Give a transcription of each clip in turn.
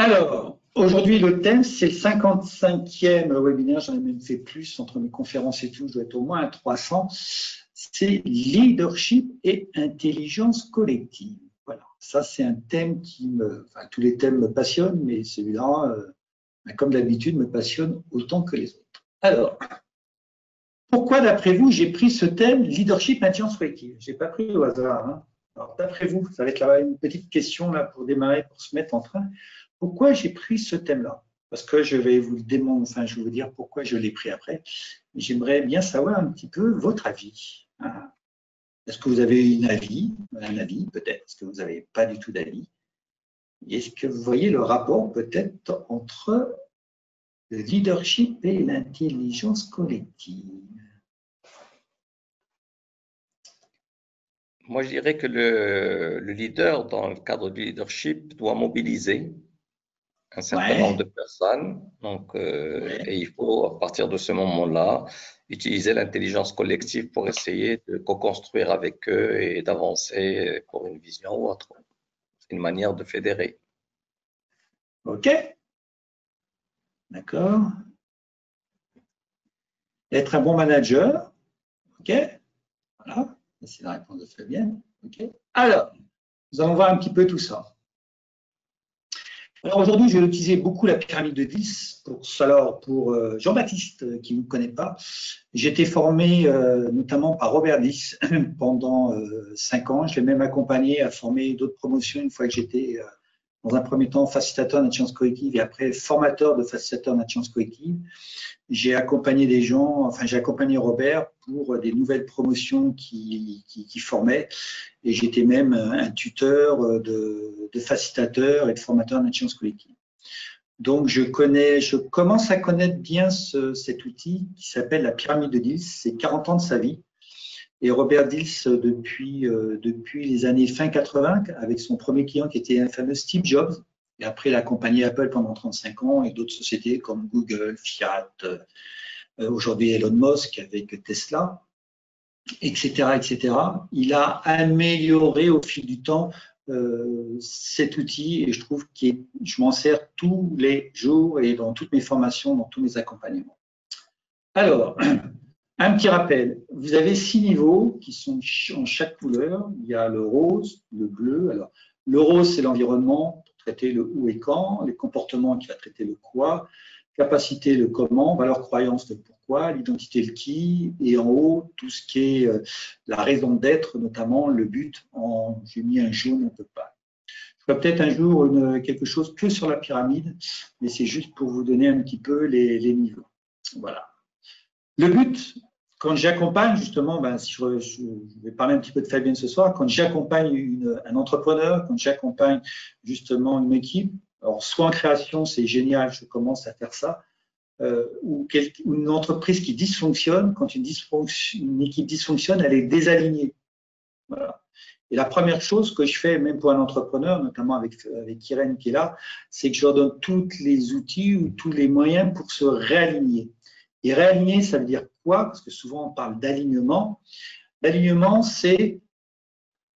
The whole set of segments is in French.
Alors, aujourd'hui, le thème, c'est le 55e webinaire. J'en ai même fait plus entre mes conférences et tout. Je dois être au moins à 300. C'est leadership et intelligence collective. Voilà. Ça, c'est un thème enfin, tous les thèmes me passionnent, mais celui-là, comme d'habitude, me passionne autant que les autres. Alors, pourquoi, d'après vous, j'ai pris ce thème leadership et intelligence collective? Je n'ai pas pris au hasard. Hein. Alors, d'après vous, ça va être là une petite question là, pour démarrer, pour se mettre en train. Pourquoi j'ai pris ce thème-là? Parce que je vais vous le démontrer, enfin, je vais vous dire pourquoi je l'ai pris après. J'aimerais bien savoir un petit peu votre avis. Hein. Est-ce que vous avez un avis peut-être? Est-ce que vous n'avez pas du tout d'avis? Est-ce que vous voyez le rapport peut-être entre le leadership et l'intelligence collective? Moi, je dirais que le leader, dans le cadre du leadership, doit mobiliser un certain nombre de personnes. Donc, et il faut, à partir de ce moment-là, utiliser l'intelligence collective pour essayer de co-construire avec eux et d'avancer pour une vision ou autre. C'est une manière de fédérer. OK. D'accord. Être un bon manager. OK. Voilà. C'est la réponse de Fabienne. OK. Alors, nous allons voir un petit peu tout ça. Alors aujourd'hui, je vais utiliser beaucoup la pyramide de 10 pour Jean-Baptiste qui ne me connaît pas. J'ai été formé notamment par Robert 10 pendant 5 ans. Je l'ai même accompagné à former d'autres promotions une fois que j'étais dans un premier temps facilitateur d'intelligence collective et après formateur de facilitateur d'intelligence collective. J'ai accompagné des gens, enfin j'ai accompagné Robert pour des nouvelles promotions qui formaient et j'étais même un tuteur de facilitateurs et de formateurs d'intelligence collective. Donc je commence à connaître bien cet outil qui s'appelle la pyramide de Diels. C'est 40 ans de sa vie. Et Robert Diels, depuis les années fin 80, avec son premier client qui était un fameux Steve Jobs, et après il a accompagné Apple pendant 35 ans et d'autres sociétés comme Google, Fiat, aujourd'hui Elon Musk avec Tesla, etc., etc. Il a amélioré au fil du temps cet outil et je trouve que je m'en sers tous les jours et dans toutes mes formations, dans tous mes accompagnements. Alors, un petit rappel, vous avez 6 niveaux qui sont en chaque couleur. Il y a le rose, le bleu. Alors, le rose, c'est l'environnement pour traiter le où et quand, les comportements qui va traiter le quoi, capacité, le comment, valeur, croyance, le pourquoi, l'identité, le qui, et en haut, tout ce qui est la raison d'être, notamment le but. J'ai mis un jaune un peu pâle. Je ferai peut-être un jour quelque chose que sur la pyramide, mais c'est juste pour vous donner un petit peu les niveaux. Voilà. Le but, quand j'accompagne justement, je vais parler un petit peu de Fabienne ce soir, quand j'accompagne un entrepreneur, quand j'accompagne justement une équipe, alors soit en création, c'est génial, je commence à faire ça, ou une entreprise qui dysfonctionne, quand une équipe dysfonctionne, elle est désalignée. Voilà. Et la première chose que je fais, même pour un entrepreneur, notamment avec Irène qui est là, c'est que je leur donne tous les outils ou tous les moyens pour se réaligner. Et réaligner, ça veut dire quoi? Parce que souvent on parle d'alignement. L'alignement, c'est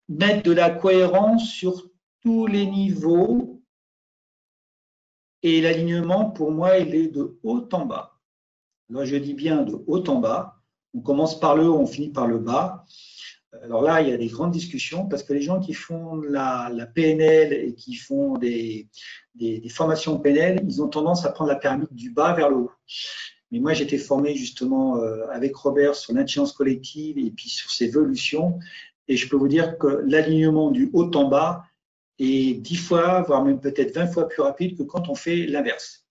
mettre de la cohérence sur tous les niveaux. Et l'alignement, pour moi, il est de haut en bas. Là, je dis bien de haut en bas. On commence par le haut, on finit par le bas. Alors là, il y a des grandes discussions parce que les gens qui font la PNL et qui font des formations PNL, ils ont tendance à prendre la pyramide du bas vers le haut. Mais moi, j'étais formé justement avec Robert sur l'intelligence collective et puis sur ses évolutions. Et je peux vous dire que l'alignement du haut en bas est 10 fois, voire même peut-être 20 fois plus rapide que quand on fait l'inverse.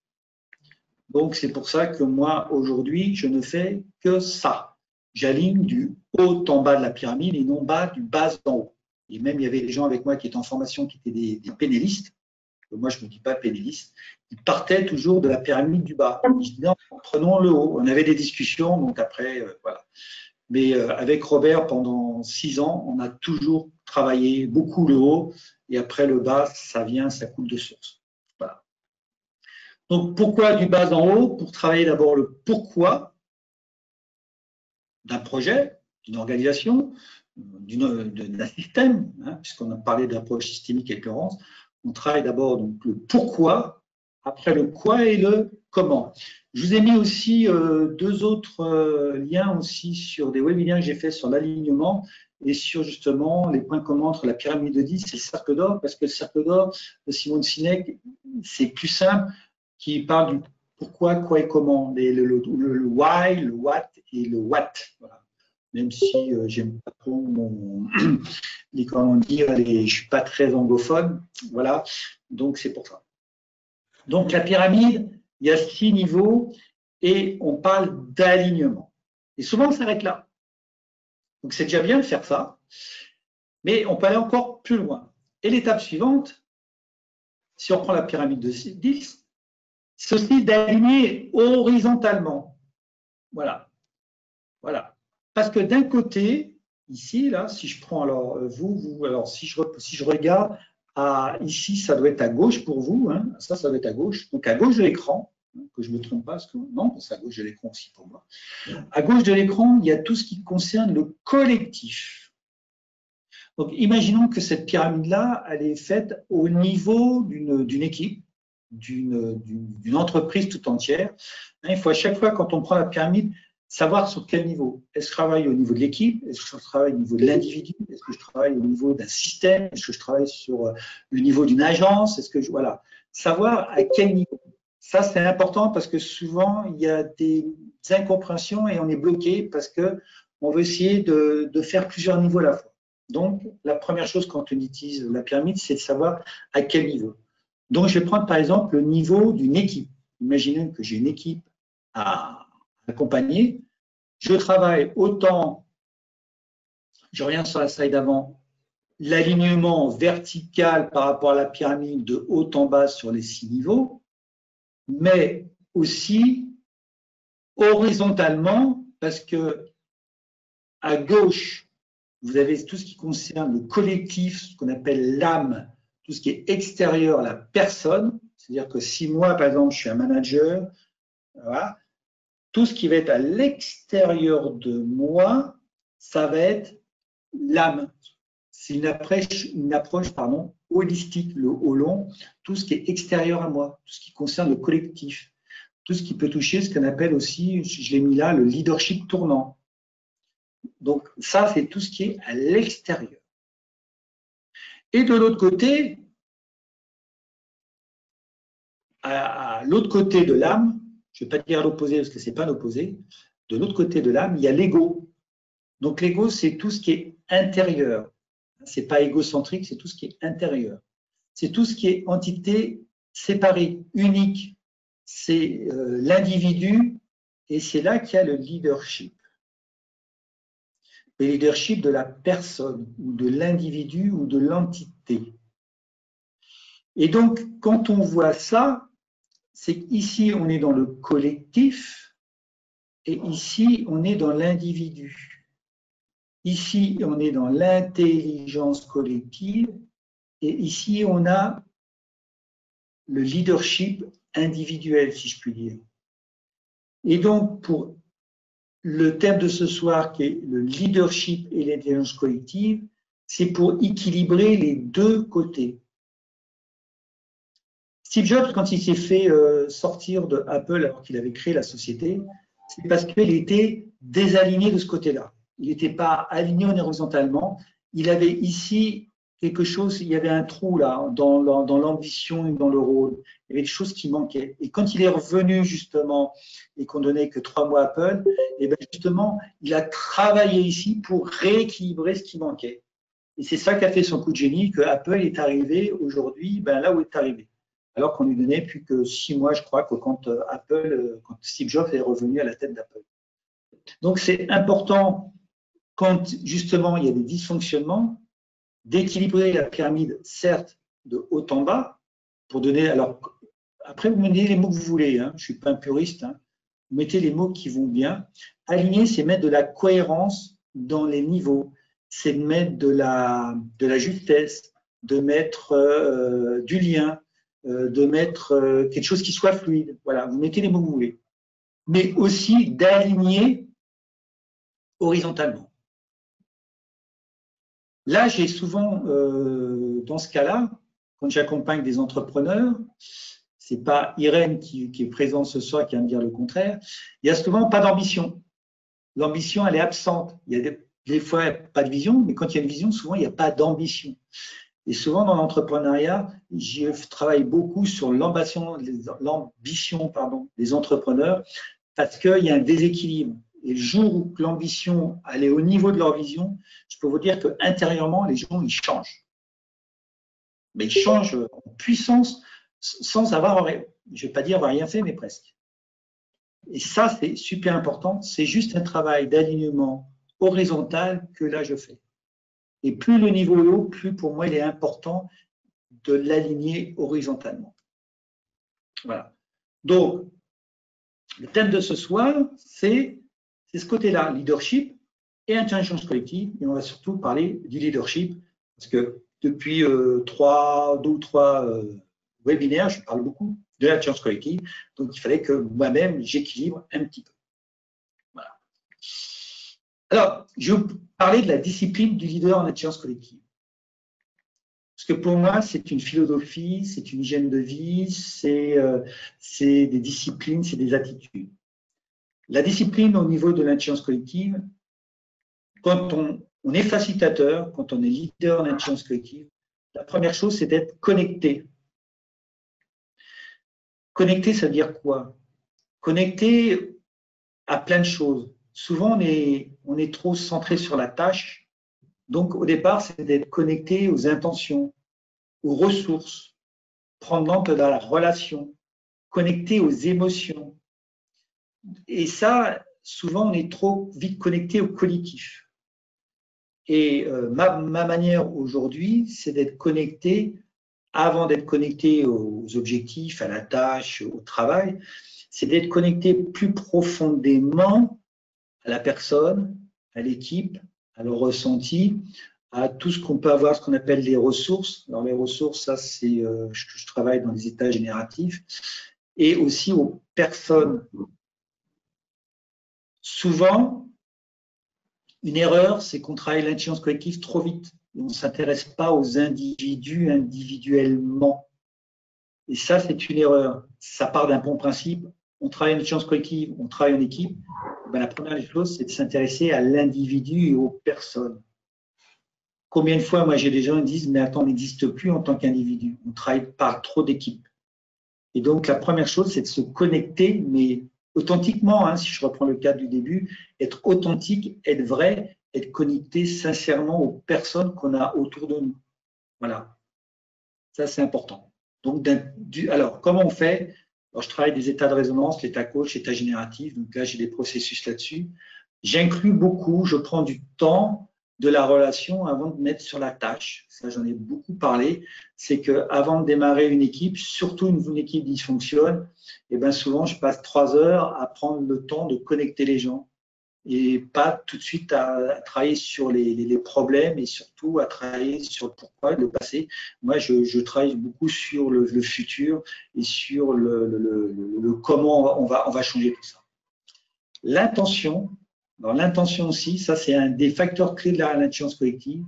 Donc, c'est pour ça que moi, aujourd'hui, je ne fais que ça. J'aligne du haut en bas de la pyramide et non du bas en haut. Et même, il y avait des gens avec moi qui étaient en formation, qui étaient des pénélistes. Moi, je ne me dis pas pénéliste. Ils partaient toujours de la pyramide du bas. Ils disaient, non, prenons le haut. On avait des discussions, donc après, voilà. Mais avec Robert, pendant 6 ans, on a toujours travaillé beaucoup le haut. Et après, le bas, ça coule de source. Voilà. Donc, pourquoi du bas en haut? Pour travailler d'abord le pourquoi d'un projet, d'une organisation, d'un système, hein, puisqu'on a parlé d'approche systémique avec Laurence. On travaille d'abord donc le pourquoi après le quoi et le comment. Je vous ai mis aussi deux autres liens aussi sur des webinaires que j'ai fait sur l'alignement et sur justement les points communs entre la pyramide de 10 et le cercle d'or, parce que le cercle d'or de Simone Sinek, c'est plus simple, qui parle du pourquoi, quoi et comment, le why, le what et le what. Voilà. Même si j'aime pas trop comment dire, je suis pas très anglophone, voilà. Donc c'est pour ça. Donc la pyramide, il y a 6 niveaux et on parle d'alignement. Et souvent on s'arrête là. Donc c'est déjà bien de faire ça, mais on peut aller encore plus loin. Et l'étape suivante, si on prend la pyramide de 10, c'est aussi d'aligner horizontalement. Voilà. Voilà. Parce que d'un côté, ici, là, si je prends alors alors si je regarde ici, ça doit être à gauche pour vous, hein, ça doit être à gauche. Donc à gauche de l'écran, que je ne me trompe pas, parce que non, c'est à gauche de l'écran aussi pour moi. À gauche de l'écran, il y a tout ce qui concerne le collectif. Donc imaginons que cette pyramide-là, elle est faite au niveau d'une équipe, d'une entreprise tout entière. Il faut à chaque fois, quand on prend la pyramide, savoir sur quel niveau. Est-ce que je travaille au niveau de l'équipe? Est-ce que je travaille au niveau de l'individu? Est-ce que je travaille au niveau d'un système? Est-ce que je travaille sur le niveau d'une agence? Est-ce que voilà, savoir à quel niveau. Ça, c'est important parce que souvent, il y a des incompréhensions et on est bloqué parce que on veut essayer de faire plusieurs niveaux à la fois. Donc, la première chose quand on utilise la pyramide, c'est de savoir à quel niveau. Donc, je vais prendre par exemple le niveau d'une équipe. Imaginez que j'ai une équipe à accompagner. Je travaille autant, je reviens sur la slide d'avant, l'alignement vertical par rapport à la pyramide de haut en bas sur les 6 niveaux, mais aussi horizontalement, parce que à gauche, vous avez tout ce qui concerne le collectif, ce qu'on appelle l'âme, tout ce qui est extérieur à la personne. C'est-à-dire que si moi, par exemple, je suis un manager, voilà, tout ce qui va être à l'extérieur de moi, ça va être l'âme. C'est une approche holistique, le haut long, tout ce qui est extérieur à moi, tout ce qui concerne le collectif, tout ce qui peut toucher ce qu'on appelle aussi, je l'ai mis là, le leadership tournant. Donc ça, c'est tout ce qui est à l'extérieur. Et de l'autre côté, à l'autre côté de l'âme, je ne vais pas dire l'opposé parce que ce n'est pas l'opposé, de l'autre côté de l'âme, il y a l'ego. Donc l'ego, c'est tout ce qui est intérieur. Ce n'est pas égocentrique, c'est tout ce qui est intérieur. C'est tout ce qui est entité séparée, unique. C'est l'individu et c'est là qu'il y a le leadership. Le leadership de la personne ou de l'individu ou de l'entité. Et donc, quand on voit ça, c'est qu'ici, on est dans le collectif et ici, on est dans l'individu. Ici, on est dans l'intelligence collective et ici, on a le leadership individuel, si je puis dire. Et donc, pour le thème de ce soir, qui est le leadership et l'intelligence collective, c'est pour équilibrer les deux côtés. Steve Jobs, quand il s'est fait sortir de Apple alors qu'il avait créé la société, c'est parce qu'il était désaligné de ce côté-là. Il n'était pas aligné horizontalement. Il avait ici quelque chose, il y avait un trou là dans l'ambition et dans le rôle. Il y avait des choses qui manquaient. Et quand il est revenu justement et qu'on donnait que 3 mois à Apple, et bien justement, il a travaillé ici pour rééquilibrer ce qui manquait. Et c'est ça qui a fait son coup de génie, que Apple est arrivé aujourd'hui là où il est arrivé. Alors qu'on lui donnait plus que 6 mois, je crois, que quand Steve Jobs est revenu à la tête d'Apple. Donc c'est important, quand justement il y a des dysfonctionnements, d'équilibrer la pyramide, certes, de haut en bas, pour donner. Alors, après, vous mettez les mots que vous voulez, hein, je ne suis pas un puriste, hein, vous mettez les mots qui vont bien. Aligner, c'est mettre de la cohérence dans les niveaux, c'est de mettre de la justesse, de mettre du lien, de mettre quelque chose qui soit fluide. Voilà, vous mettez les mots que vous voulez. Mais aussi d'aligner horizontalement. Là, j'ai souvent, dans ce cas-là, quand j'accompagne des entrepreneurs, c'est pas Irène qui est présente ce soir qui va me dire le contraire, il y a souvent pas d'ambition. L'ambition, elle est absente. Il y a des fois pas de vision, mais quand il y a une vision, souvent, il n'y a pas d'ambition. Et souvent, dans l'entrepreneuriat, je travaille beaucoup sur l'ambition des entrepreneurs parce qu'il y a un déséquilibre. Et le jour où l'ambition est au niveau de leur vision, je peux vous dire qu'intérieurement, les gens, ils changent. Mais ils changent en puissance sans avoir, je ne vais pas dire avoir rien fait, mais presque. Et ça, c'est super important. C'est juste un travail d'alignement horizontal que là, je fais. Et plus le niveau est haut, plus pour moi, il est important de l'aligner horizontalement. Voilà. Donc, le thème de ce soir, c'est ce côté-là, leadership et intelligence collective. Et on va surtout parler du leadership, parce que depuis 2 ou 3 webinaires, je parle beaucoup de l'intelligence collective. Donc, il fallait que moi-même, j'équilibre un petit peu. Voilà. Alors, je vais vous parler de la discipline du leader en intelligence collective. Parce que pour moi, c'est une philosophie, c'est une hygiène de vie, c'est des disciplines, c'est des attitudes. La discipline au niveau de l'intelligence collective, quand on est facilitateur, quand on est leader en intelligence collective, la première chose, c'est d'être connecté. Connecté, ça veut dire quoi? Connecté à plein de choses. Souvent, on est trop centré sur la tâche. Donc, au départ, c'est d'être connecté aux intentions, aux ressources, prendre l'angle dans la relation, connecté aux émotions. Et ça, souvent, on est trop vite connecté au collectif. Et ma manière aujourd'hui, c'est d'être connecté, avant d'être connecté aux objectifs, à la tâche, au travail, c'est d'être connecté plus profondément à la personne, à l'équipe, à leur ressenti, à tout ce qu'on peut avoir, ce qu'on appelle les ressources. Alors les ressources, ça c'est, je travaille dans les états génératifs, et aussi aux personnes. Souvent, une erreur, c'est qu'on travaille l'intelligence collective trop vite. On ne s'intéresse pas aux individus individuellement. Et ça, c'est une erreur. Ça part d'un bon principe. On travaille l'intelligence collective, on travaille en équipe. Ben, la première des choses, c'est de s'intéresser à l'individu et aux personnes. Combien de fois, moi, j'ai des gens qui disent, mais attends, on n'existe plus en tant qu'individu. On travaille par trop d'équipes. Et donc, la première chose, c'est de se connecter, mais authentiquement, hein, si je reprends le cadre du début, être authentique, être vrai, être connecté sincèrement aux personnes qu'on a autour de nous. Voilà. Ça, c'est important. Donc, alors, comment on fait? Alors, je travaille des états de résonance, l'état coach, l'état génératif. Donc là, j'ai des processus là-dessus. J'inclus beaucoup, je prends du temps de la relation avant de mettre sur la tâche. Ça, j'en ai beaucoup parlé. C'est qu'avant de démarrer une équipe, surtout une équipe dysfonctionne, et bien souvent, je passe 3 heures à prendre le temps de connecter les gens et pas tout de suite à travailler sur les problèmes et surtout à travailler sur le pourquoi, le passé. Moi, je travaille beaucoup sur le futur et sur le comment on va changer tout ça. L'intention, alors l'intention aussi, ça c'est un des facteurs clés de l'intelligence collective.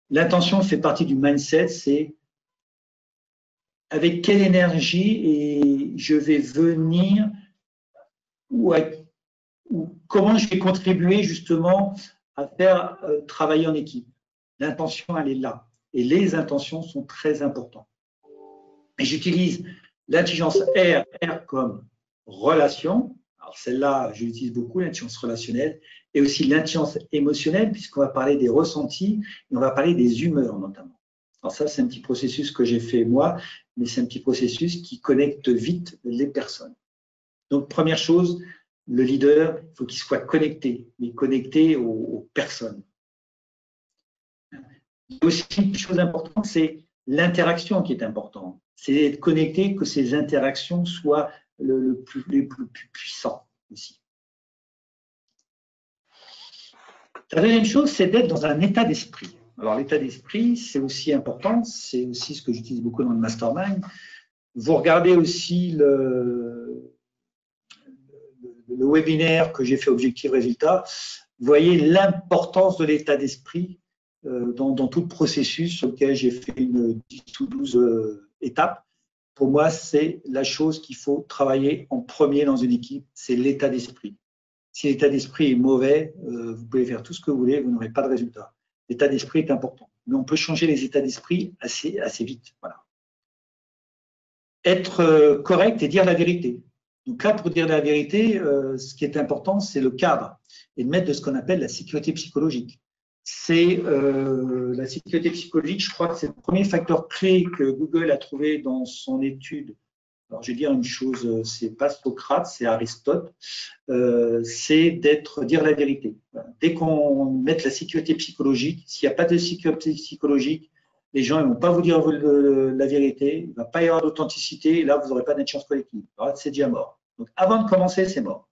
L'intention fait partie du mindset, c'est avec quelle énergie et je vais venir ou comment je vais contribuer justement à faire travailler en équipe. L'intention, elle est là. Et les intentions sont très importantes. Et j'utilise l'intelligence R comme relation. Alors celle-là, je l'utilise beaucoup, l'intelligence relationnelle, et aussi l'intelligence émotionnelle, puisqu'on va parler des ressentis et on va parler des humeurs notamment. Alors ça, c'est un petit processus que j'ai fait moi, mais c'est un petit processus qui connecte vite les personnes. Donc, première chose, le leader, il faut qu'il soit connecté, mais connecté aux personnes. Et aussi, une chose importante, c'est l'interaction qui est importante. C'est être connecté, que ces interactions soient les plus puissants aussi. La deuxième chose, c'est d'être dans un état d'esprit. Alors, l'état d'esprit, c'est aussi important, c'est aussi ce que j'utilise beaucoup dans le mastermind. Vous regardez aussi le webinaire que j'ai fait Objectif Résultat, vous voyez l'importance de l'état d'esprit dans tout le processus sur lequel j'ai fait une 10 ou 12 étapes pour moi, c'est la chose qu'il faut travailler en premier dans une équipe, c'est l'état d'esprit. Si l'état d'esprit est mauvais, vous pouvez faire tout ce que vous voulez, vous n'aurez pas de résultat. L'état d'esprit est important, mais on peut changer les états d'esprit assez vite. Voilà. Être correct et dire la vérité. Donc là, pour dire la vérité, ce qui est important, c'est le cadre et de mettre de ce qu'on appelle la sécurité psychologique. C'est la sécurité psychologique, je crois que c'est le premier facteur clé que Google a trouvé dans son étude. Alors, je vais dire une chose, c'est pas Socrate, c'est Aristote, c'est dire la vérité. Dès qu'on met la sécurité psychologique, s'il n'y a pas de sécurité psychologique, les gens ne vont pas vous dire la vérité, il ne va pas y avoir d'authenticité, et là, vous n'aurez pas d'intelligence collective. C'est déjà mort. Donc, avant de commencer, c'est mort.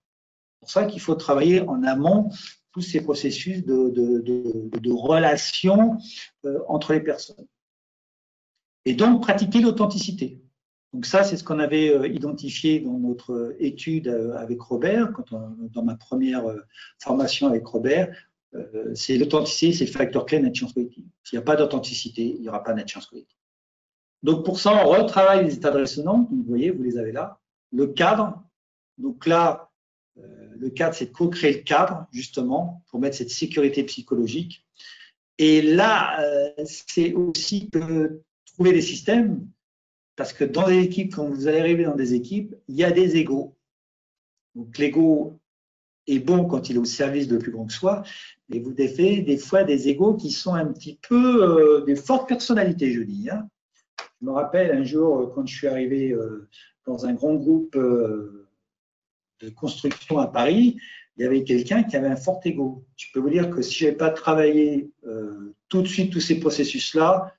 C'est pour ça qu'il faut travailler en amont tous ces processus de relations entre les personnes. Et donc, pratiquer l'authenticité. Donc ça, c'est ce qu'on avait identifié dans notre étude avec Robert, dans ma première formation avec Robert. C'est l'authenticité, c'est le facteur clé de l'intelligence collective. S'il n'y a pas d'authenticité, il n'y aura pas d'intelligence collective. Donc pour ça, on retravaille les états de résonance. Vous voyez, vous les avez là. Le cadre. Donc là, le cadre, c'est de co-créer le cadre, justement, pour mettre cette sécurité psychologique. Et là, c'est aussi que trouver des systèmes. Parce que dans les équipes, quand vous allez arriver dans des équipes, il y a des égos. Donc l'ego est bon quand il est au service de plus grand que soi, mais vous avez des fois des égos qui sont un petit peu des fortes personnalités, je dis. Hein. Je me rappelle un jour, quand je suis arrivé dans un grand groupe de construction à Paris, il y avait quelqu'un qui avait un fort ego. Je peux vous dire que si je n'avais pas travaillé tout de suite tous ces processus-là,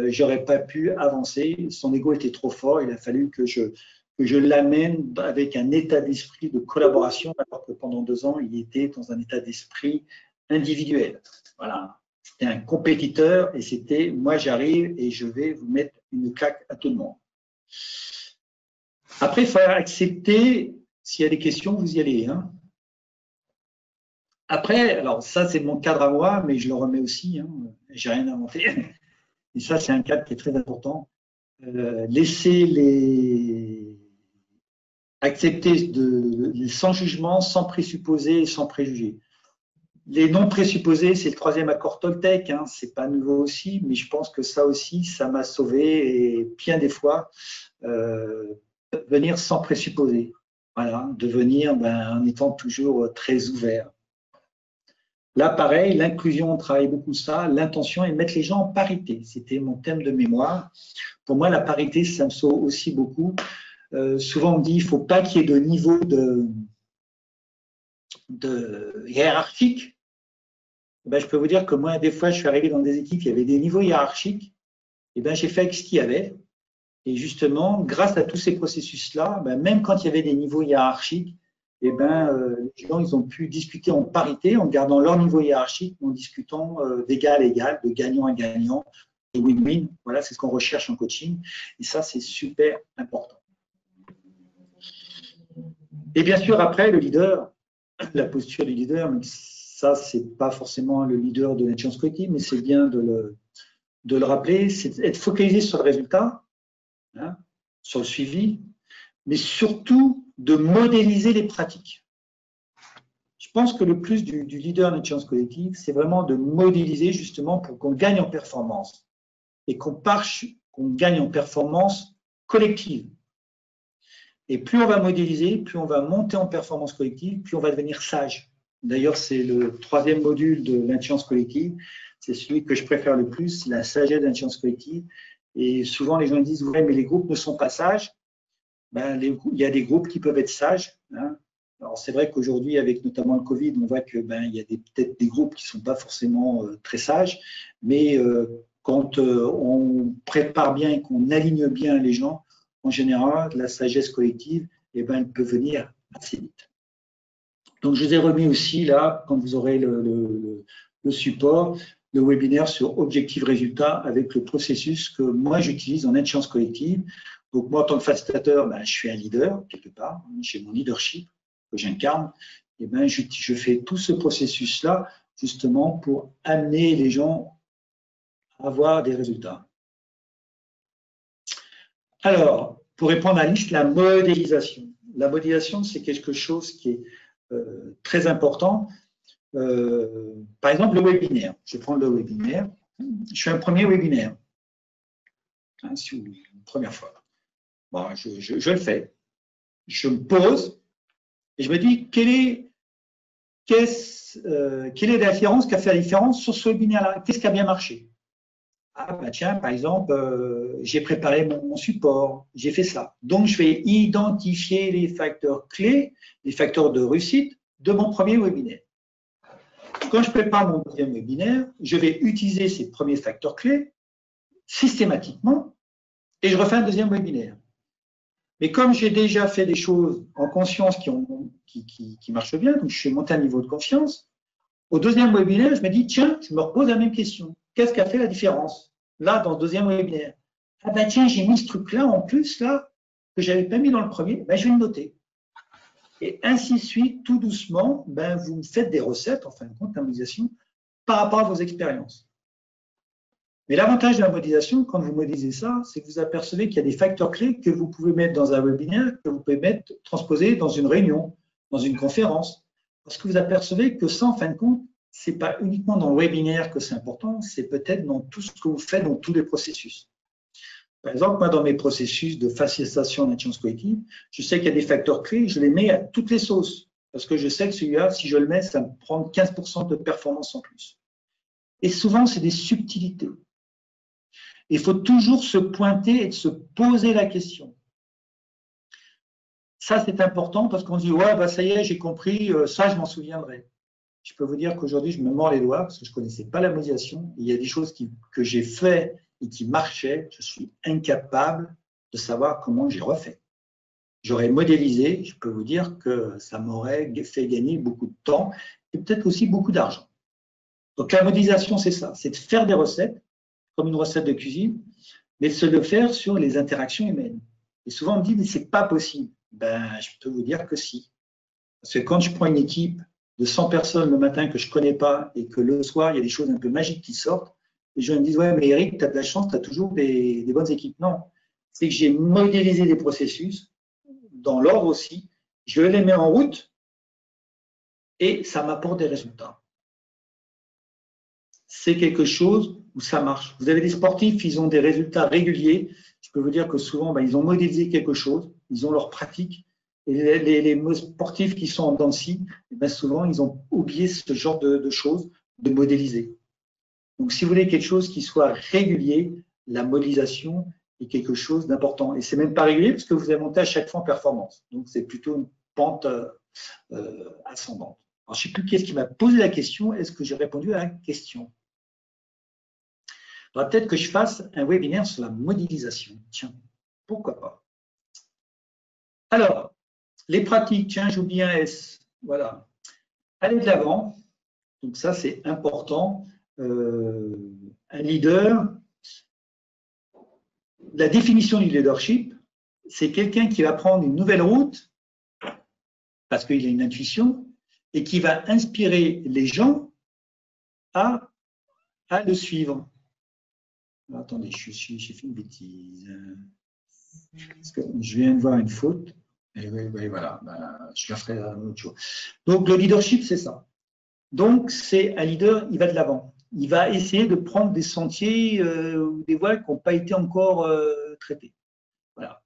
j'aurais pas pu avancer. Son ego était trop fort. Il a fallu que je l'amène avec un état d'esprit de collaboration, alors que pendant 2 ans, il était dans un état d'esprit individuel. Voilà. C'était un compétiteur et c'était moi, j'arrive et je vais vous mettre une claque à tout le monde. Après, il faut accepter. S'il y a des questions, vous y allez. Hein. Après, alors ça, c'est mon cadre à moi, mais je le remets aussi. Hein. J'ai rien inventé. Et ça, c'est un cadre qui est très important. Accepter sans jugement, sans présupposés et sans préjugés. Les non présupposés, c'est le 3e accord Toltec, hein, c'est pas nouveau aussi, mais je pense que ça aussi, ça m'a sauvé et bien des fois, venir sans présupposer. Voilà, de venir en étant toujours très ouvert. Là, pareil, l'inclusion, on travaille beaucoup ça. L'intention est de mettre les gens en parité. C'était mon thème de mémoire. Pour moi, la parité, ça me sauve aussi beaucoup. Souvent, on me dit qu'il ne faut pas qu'il y ait de niveau de hiérarchique. Ben, je peux vous dire que moi, des fois, je suis arrivé dans des équipes, il y avait des niveaux hiérarchiques. Et ben, j'ai fait avec ce qu'il y avait. Et justement, grâce à tous ces processus-là, ben, même quand il y avait des niveaux hiérarchiques, eh ben, les gens ils ont pu discuter en parité, en gardant leur niveau hiérarchique, en discutant d'égal à égal, de gagnant à gagnant, de win-win. Voilà, c'est ce qu'on recherche en coaching. Et ça, c'est super important. Et bien sûr, après, le leader, la posture du leader, ça, c'est pas forcément le leader de l'intelligence collective, mais c'est bien de le rappeler, c'est être focalisé sur le résultat, hein, sur le suivi, mais surtout de modéliser les pratiques. Je pense que le plus du leader d'intelligence collective, c'est vraiment de modéliser justement pour qu'on gagne en performance et qu'on gagne en performance collective. Et plus on va modéliser, plus on va monter en performance collective, plus on va devenir sage. D'ailleurs, c'est le 3e module de l'intelligence collective. C'est celui que je préfère le plus, la sagesse de l'intelligence collective. Et souvent, les gens disent, ouais, mais les groupes ne sont pas sages. Ben, il y a des groupes qui peuvent être sages. Hein. Alors, c'est vrai qu'aujourd'hui, avec notamment le Covid, on voit que il y a peut-être des groupes qui ne sont pas forcément très sages. Mais quand on prépare bien et qu'on aligne bien les gens, en général, la sagesse collective, elle peut venir assez vite. Donc, je vous ai remis aussi là, quand vous aurez le support, le webinaire sur objectif résultat avec le processus que moi j'utilise en intelligence collective. Donc, moi, en tant que facilitateur, je suis un leader, quelque part, j'ai mon leadership que j'incarne. Et je fais tout ce processus-là justement pour amener les gens à avoir des résultats. Alors, pour répondre à Alice, la modélisation. La modélisation, c'est quelque chose qui est très important. Par exemple, le webinaire. Je vais prendre le webinaire. Je fais un premier webinaire. Hein, une première fois. Bon, je le fais. Je me pose et je me dis, quelle est la différence, qu'a fait la différence sur ce webinaire-là? Qu'est-ce qui a bien marché? Ah, bah tiens, par exemple, j'ai préparé mon support, j'ai fait ça. Donc, je vais identifier les facteurs clés, les facteurs de réussite de mon premier webinaire. Quand je prépare mon deuxième webinaire, je vais utiliser ces premiers facteurs clés systématiquement et je refais un deuxième webinaire. Mais comme j'ai déjà fait des choses en conscience qui marchent bien, donc je suis monté à un niveau de confiance, au deuxième webinaire, je me dis, tiens, je me repose la même question. Qu'est-ce qui a fait la différence? Là, dans le deuxième webinaire. Ah ben tiens, j'ai mis ce truc-là en plus, là, que je n'avais pas mis dans le premier, ben, je vais le noter. Et ainsi de suite, tout doucement, ben, vous faites des recettes, en fin de compte, la modélisation, par rapport à vos expériences. Mais l'avantage de la modélisation, quand vous modélisez ça, c'est que vous apercevez qu'il y a des facteurs clés que vous pouvez mettre dans un webinaire, que vous pouvez transposer dans une réunion, dans une conférence. Parce que vous apercevez que ça, en fin de compte, ce n'est pas uniquement dans le webinaire que c'est important, c'est peut-être dans tout ce que vous faites, dans tous les processus. Par exemple, moi, dans mes processus de facilitation d'intelligence collective, je sais qu'il y a des facteurs clés, je les mets à toutes les sauces. Parce que je sais que celui-là, si je le mets, ça me prend 15% de performance en plus. Et souvent, c'est des subtilités. Il faut toujours se pointer et se poser la question. Ça, c'est important parce qu'on dit, ouais, bah, ça y est, j'ai compris, ça, je m'en souviendrai. Je peux vous dire qu'aujourd'hui, je me mords les doigts parce que je ne connaissais pas la modélisation. Il y a des choses que j'ai fait et qui marchaient. Je suis incapable de savoir comment j'ai refait. J'aurais modélisé, je peux vous dire que ça m'aurait fait gagner beaucoup de temps et peut-être aussi beaucoup d'argent. Donc, la modélisation, c'est ça, c'est de faire des recettes, comme une recette de cuisine, mais de le faire sur les interactions humaines. Et souvent, on me dit, mais ce n'est pas possible. Ben, je peux vous dire que si. Parce que quand je prends une équipe de 100 personnes le matin que je ne connais pas et que le soir, il y a des choses un peu magiques qui sortent, les gens me disent, ouais, mais Eric, tu as de la chance, tu as toujours des bonnes équipes. Non, c'est que j'ai modélisé des processus, dans l'ordre aussi, je les mets en route et ça m'apporte des résultats. C'est quelque chose où ça marche. Vous avez des sportifs, ils ont des résultats réguliers. Je peux vous dire que souvent, ben, ils ont modélisé quelque chose, ils ont leur pratique. Et les sportifs qui sont en dents de scie, ben, souvent, ils ont oublié ce genre de choses, de modéliser. Donc, si vous voulez quelque chose qui soit régulier, la modélisation est quelque chose d'important. Et c'est même pas régulier parce que vous avez monté à chaque fois en performance. Donc, c'est plutôt une pente ascendante. Alors, je ne sais plus qui est-ce qui m'a posé la question. Est-ce que j'ai répondu à la question? Il faudra peut-être que je fasse un webinaire sur la modélisation. Tiens, pourquoi pas? Alors, les pratiques, tiens, j'oublie un S. Voilà. Aller de l'avant. Donc, ça, c'est important. Un leader, la définition du leadership, c'est quelqu'un qui va prendre une nouvelle route parce qu'il a une intuition et qui va inspirer les gens à le suivre. Alors, attendez, j'ai fait une bêtise. Parce que je viens de voir une faute. Et oui, voilà, ben, je la ferai un autre jour. Donc, le leadership, c'est ça. Donc, c'est un leader, il va de l'avant. Il va essayer de prendre des sentiers ou des voies qui n'ont pas été encore traitées. Voilà.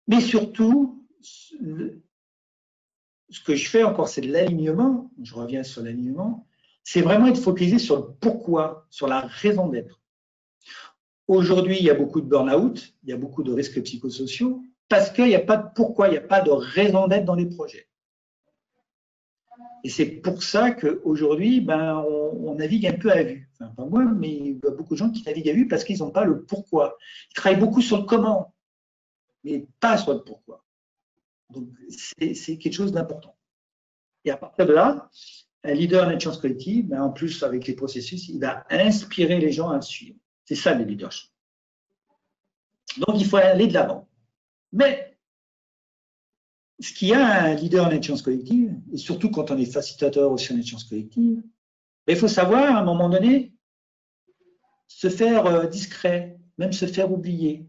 Mais surtout, ce que je fais encore, c'est de l'alignement. Je reviens sur l'alignement. C'est vraiment être focalisé sur le pourquoi, sur la raison d'être. Aujourd'hui, il y a beaucoup de burn-out, il y a beaucoup de risques psychosociaux, parce qu'il n'y a pas de pourquoi, il n'y a pas de raison d'être dans les projets. Et c'est pour ça qu'aujourd'hui, ben, on navigue un peu à vue. Enfin, pas moi, mais il y a beaucoup de gens qui naviguent à vue parce qu'ils n'ont pas le pourquoi. Ils travaillent beaucoup sur le comment, mais pas sur le pourquoi. Donc, c'est quelque chose d'important. Et à partir de là, un leader en intelligence collective, ben, en plus avec les processus, il va inspirer les gens à le suivre. C'est ça le leadership. Donc, il faut aller de l'avant. Mais ce qu'il y a un leader en intelligence collective, et surtout quand on est facilitateur aussi en intelligence collective, il faut savoir à un moment donné se faire discret, même se faire oublier.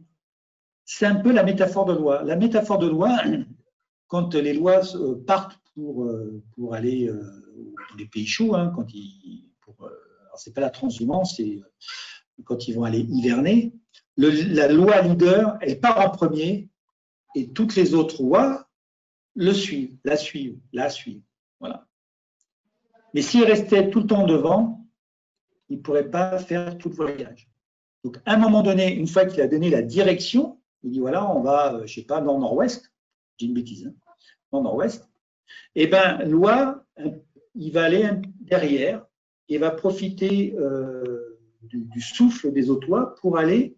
C'est un peu la métaphore de loi. La métaphore de loi, quand les lois partent pour aller dans les pays chauds, hein, alors c'est pas la transhumance, c'est quand ils vont aller hiverner, la loi leader, elle part en premier et toutes les autres lois la suivent. Voilà. Mais s'il restait tout le temps devant, il ne pourrait pas faire tout le voyage. Donc, à un moment donné, une fois qu'il a donné la direction, il dit voilà, on va, je sais pas, nord-nord-ouest, j'ai une bêtise, hein, nord-nord-ouest, et bien, loi, il va aller derrière et va profiter du souffle des autres lois pour aller,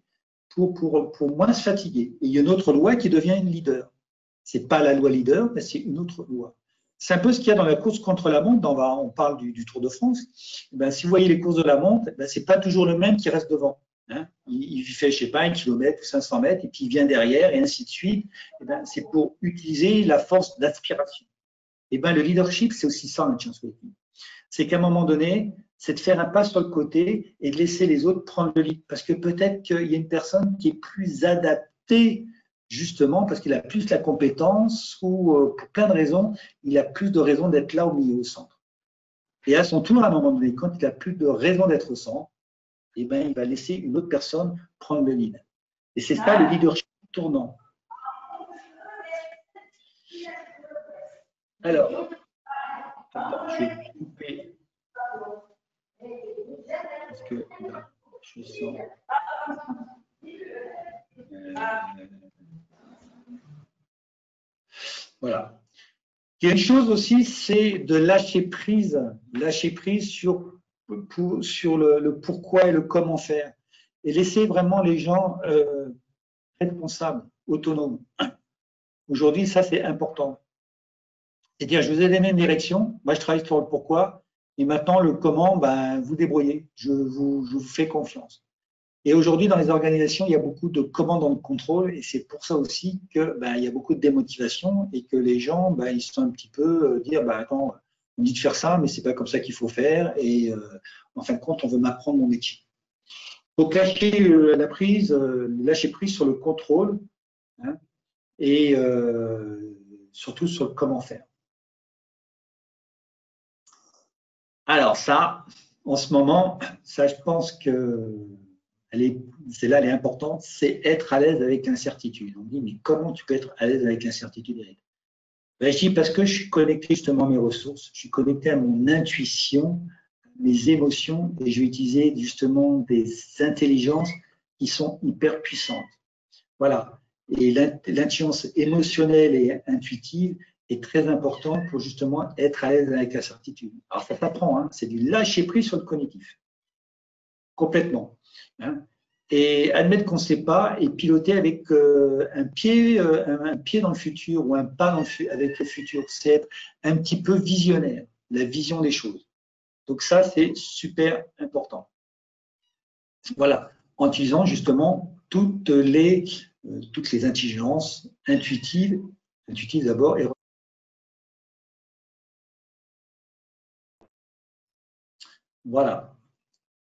pour moins se fatiguer. Et il y a une autre loi qui devient une leader. Ce n'est pas la loi leader, mais c'est une autre loi. C'est un peu ce qu'il y a dans la course contre la montre. On parle du Tour de France. Ben, si vous voyez les courses de la montre, ben, ce n'est pas toujours le même qui reste devant. Hein. Il fait, je ne sais pas, 1 kilomètre ou 500 mètres, et puis il vient derrière, et ainsi de suite. Ben, c'est pour utiliser la force d'aspiration. Et ben, le leadership, c'est aussi ça, en Champions League. C'est qu'à un moment donné, c'est de faire un pas sur le côté et de laisser les autres prendre le lead. Parce que peut-être qu'il y a une personne qui est plus adaptée, justement, parce qu'il a plus la compétence ou pour plein de raisons, il a plus de raisons d'être là au milieu, au centre. Et à son tour, à un moment donné, quand il n'a plus de raison d'être au centre, eh ben, il va laisser une autre personne prendre le lead. Et c'est ça le leadership tournant. Alors, je vais couper parce que là, je sens. Voilà. Il y a une chose aussi, c'est de lâcher prise sur le pourquoi et le comment faire, et laisser vraiment les gens responsables, autonomes. Aujourd'hui, ça c'est important. C'est-à-dire, je vous ai donné une direction, moi je travaille sur le pourquoi, et maintenant le comment, ben, vous débrouillez, je vous fais confiance. Et aujourd'hui, dans les organisations, il y a beaucoup de commandes dans le contrôle, et c'est pour ça aussi qu'il y a beaucoup de démotivation et que les gens, ils sont un petit peu dire, attends, on dit de faire ça, mais c'est pas comme ça qu'il faut faire, et en fin de compte, on veut m'apprendre mon métier. Donc, lâcher prise sur le contrôle, hein, et surtout sur le comment faire. Alors ça, en ce moment, ça, je pense que celle-là, elle est importante, c'est être à l'aise avec l'incertitude. On me dit, mais comment tu peux être à l'aise avec l'incertitude, Eric? Je dis parce que je suis connecté justement à mes ressources, je suis connecté à mon intuition, mes émotions, et je vais utiliser justement des intelligences qui sont hyper puissantes. Voilà. Et l'intelligence émotionnelle et intuitive est très importante pour justement être à l'aise avec l'incertitude. Alors ça s'apprend, hein, c'est du lâcher prise sur le cognitif. Complètement. Hein. Et admettre qu'on ne sait pas et piloter avec un pied dans le futur ou un pas avec le futur, c'est être un petit peu visionnaire, la vision des choses. Donc ça, c'est super important. Voilà, en utilisant justement toutes les intelligences intuitives d'abord et voilà.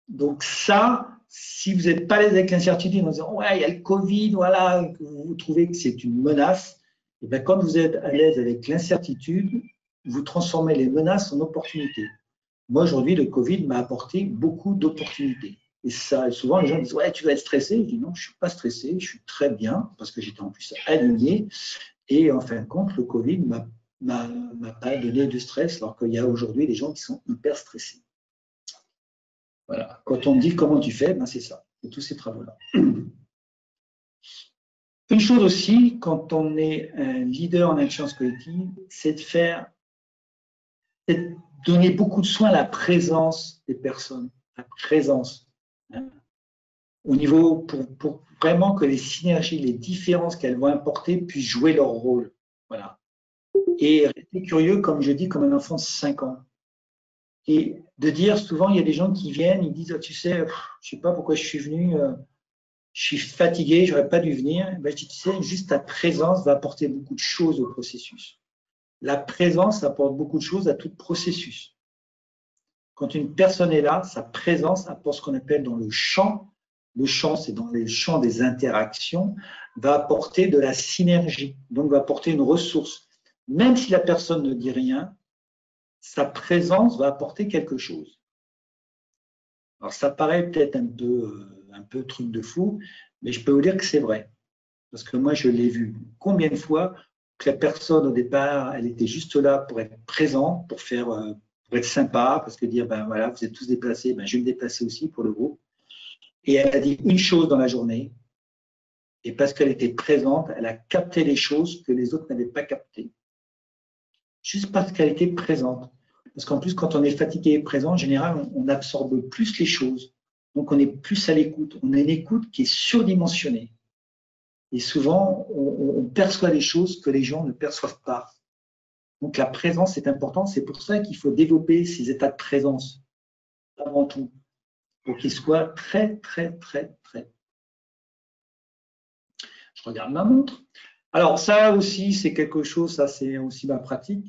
Donc ça, si vous n'êtes pas à l'aise avec l'incertitude en disant ouais, il y a le Covid, voilà, que vous trouvez que c'est une menace, et bien quand vous êtes à l'aise avec l'incertitude, vous transformez les menaces en opportunités. Moi aujourd'hui, le Covid m'a apporté beaucoup d'opportunités. Et ça, souvent les gens disent ouais, tu vas être stressé. Je dis non, je ne suis pas stressé, je suis très bien parce que j'étais en plus aligné. Et en fin de compte, le Covid m'a pas donné de stress, alors qu'il y a aujourd'hui des gens qui sont hyper stressés. Voilà. Quand on me dit comment tu fais, c'est ça, c'est tous ces travaux-là. Une chose aussi, quand on est un leader en intelligence collective, c'est de donner beaucoup de soin à la présence des personnes, la présence. Hein, au niveau, pour vraiment que les synergies, les différences qu'elles vont apporter puissent jouer leur rôle. Voilà. Et rester curieux, comme je dis, comme un enfant de 5 ans. Et de dire, souvent, il y a des gens qui viennent, ils disent, tu sais, je ne sais pas pourquoi je suis venu, je suis fatigué, je n'aurais pas dû venir. Je dis, tu sais, juste ta présence va apporter beaucoup de choses au processus. La présence apporte beaucoup de choses à tout processus. Quand une personne est là, sa présence apporte ce qu'on appelle dans le champ le champ, c'est dans les champs des interactions, va apporter de la synergie, donc va apporter une ressource. Même si la personne ne dit rien, sa présence va apporter quelque chose. Alors ça paraît peut-être un peu truc de fou, mais je peux vous dire que c'est vrai. Parce que moi, je l'ai vu combien de fois que la personne, au départ, elle était juste là pour être présente, pour être sympa, parce que dire, ben voilà, vous êtes tous déplacés, ben je vais me déplacer aussi pour le groupe. Et elle a dit une chose dans la journée, et parce qu'elle était présente, elle a capté les choses que les autres n'avaient pas captées. Juste parce qu'elle était présente. Parce qu'en plus, quand on est fatigué et présent, en général, on absorbe plus les choses. Donc, on est plus à l'écoute. On a une écoute qui est surdimensionnée. Et souvent, on perçoit des choses que les gens ne perçoivent pas. Donc, la présence est importante. C'est pour ça qu'il faut développer ces états de présence avant tout, pour qu'ils soient très, très, très, très. Je regarde ma montre. Alors, ça aussi, c'est quelque chose, ça, c'est aussi ma pratique.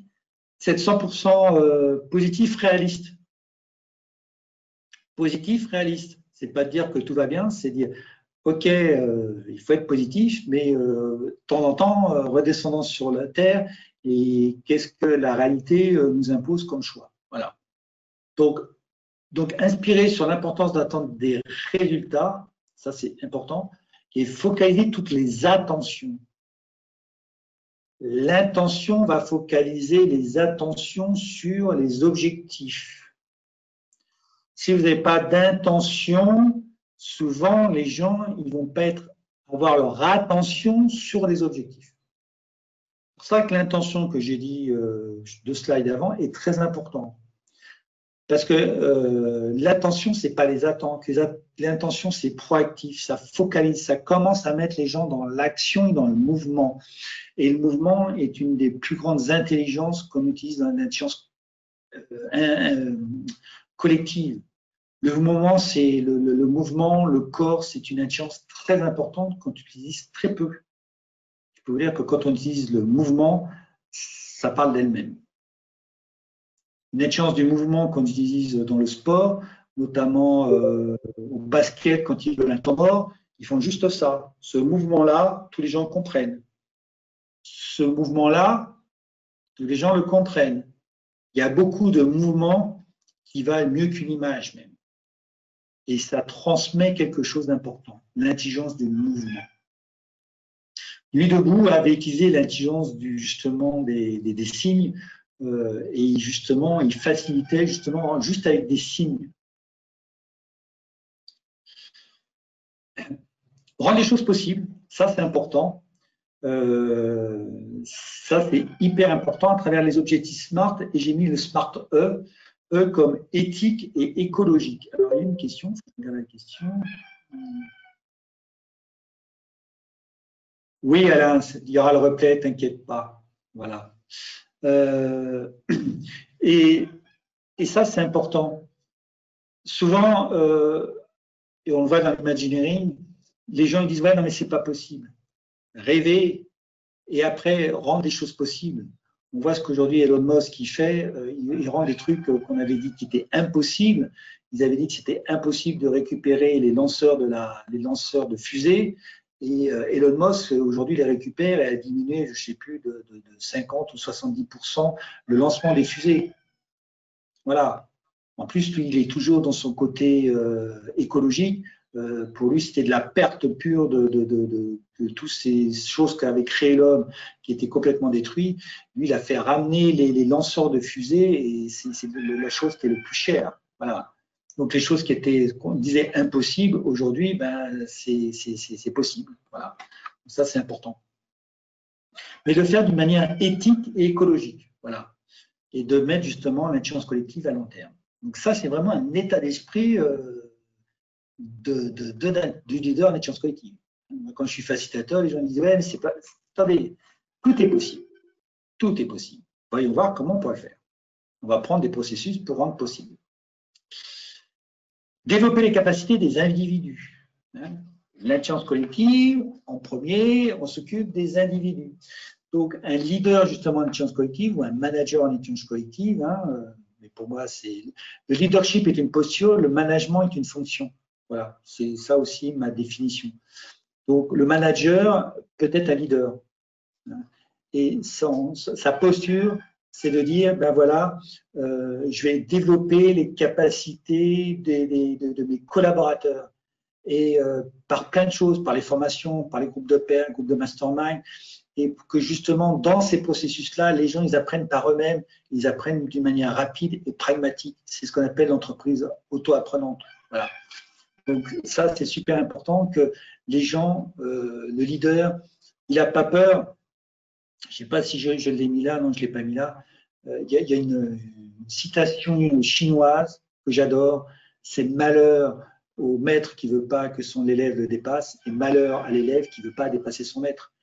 C'est être 100% positif, réaliste. Positif, réaliste. C'est pas dire que tout va bien, c'est dire ok, il faut être positif, mais de temps en temps, redescendant sur la terre, et qu'est-ce que la réalité nous impose comme choix. Voilà. Donc inspirer sur l'importance d'attendre des résultats, ça c'est important, et focaliser toutes les attentions. L'intention va focaliser les attentions sur les objectifs. Si vous n'avez pas d'intention, souvent les gens ils vont pas avoir leur attention sur les objectifs. C'est pour ça que l'intention que j'ai dit 2 slides avant est très importante. Parce que l'attention, ce n'est pas les attentes. L'intention, c'est proactif, ça focalise, ça commence à mettre les gens dans l'action et dans le mouvement. Et le mouvement est une des plus grandes intelligences qu'on utilise dans l'intelligence collective. Le mouvement, c'est le mouvement, le corps, c'est une intelligence très importante qu'on utilise très peu. Je peux vous dire que quand on utilise le mouvement, ça parle d'elle-même. Une intelligence du mouvement qu'on utilise dans le sport, notamment au basket, quand ils veulent un temps mort, ils font juste ça. Ce mouvement-là, tous les gens comprennent. Ce mouvement-là, tous les gens le comprennent. Il y a beaucoup de mouvements qui valent mieux qu'une image même. Et ça transmet quelque chose d'important, l'intelligence du mouvement. Lui debout avait utilisé l'intelligence justement des signes et justement il facilitait justement juste avec des signes. Rendre les choses possibles, ça c'est important. Ça c'est hyper important à travers les objectifs SMART et j'ai mis le SMART E comme éthique et écologique. Alors il y a une question, je regarde la question. Oui, Alain, il y aura le replay, t'inquiète pas. Voilà. Et ça, c'est important. Souvent, et on le voit dans l'imagineering, les gens ils disent ouais, non, mais c'est pas possible. Rêver et après rendre des choses possibles. On voit ce qu'aujourd'hui Elon Musk fait. Il rend des trucs qu'on avait dit qui étaient impossibles. Ils avaient dit que c'était impossible de récupérer les lanceurs de fusées. Et Elon Musk, aujourd'hui, les récupère et a diminué, je ne sais plus, de 50 ou 70% le lancement des fusées. Voilà. En plus, lui, il est toujours dans son côté écologique. Pour lui, c'était de la perte pure de toutes ces choses qu'avait créé l'homme qui étaient complètement détruites. Lui, il a fait ramener les lanceurs de fusées et c'est la chose qui est le plus chère. Voilà. Donc, les choses qu'on disait impossibles, aujourd'hui, ben, c'est possible. Voilà. Donc, ça, c'est important. Mais de le faire d'une manière éthique et écologique. Voilà. Et de mettre justement l'intelligence collective à long terme. Donc, ça, c'est vraiment un état d'esprit du leader en intelligence collective. Quand je suis facilitateur, les gens me disent ouais, mais c'est pas. Attendez, tout est possible. Tout est possible. Voyons voir comment on peut le faire. On va prendre des processus pour rendre possible. Développer les capacités des individus. L'intelligence collective, en premier, on s'occupe des individus. Donc, un leader justement en intelligence collective ou un manager en intelligence collective, mais pour moi, le leadership est une posture, le management est une fonction. Voilà, c'est ça aussi ma définition. Donc, le manager peut être un leader. Et sa posture, c'est de dire, ben voilà, je vais développer les capacités de mes collaborateurs. Et par plein de choses, par les formations, par les groupes de pairs, groupes de mastermind, et pour que justement, dans ces processus-là, les gens, ils apprennent par eux-mêmes, ils apprennent d'une manière rapide et pragmatique. C'est ce qu'on appelle l'entreprise auto-apprenante. Voilà. Donc ça, c'est super important que les gens, le leader, il n'a pas peur. Je ne sais pas si je l'ai mis là, non, je ne l'ai pas mis là. Il y a une citation chinoise que j'adore, c'est malheur au maître qui ne veut pas que son élève le dépasse et malheur à l'élève qui ne veut pas dépasser son maître.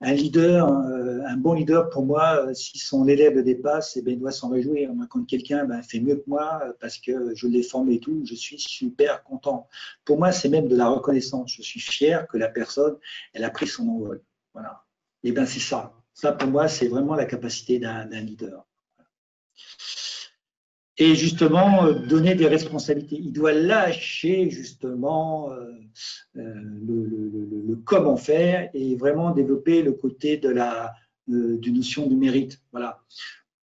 Un leader, un bon leader pour moi, si son élève le dépasse, eh bien, il doit s'en réjouir. Moi, quand quelqu'un fait mieux que moi parce que je l'ai formé et tout, je suis super content. Pour moi, c'est même de la reconnaissance. Je suis fier que la personne, elle a pris son envol. Voilà. Et bien, c'est ça. Ça, pour moi, c'est vraiment la capacité d'un leader. Et justement, donner des responsabilités. Il doit lâcher justement le comment faire et vraiment développer le côté de du notion du mérite. Voilà.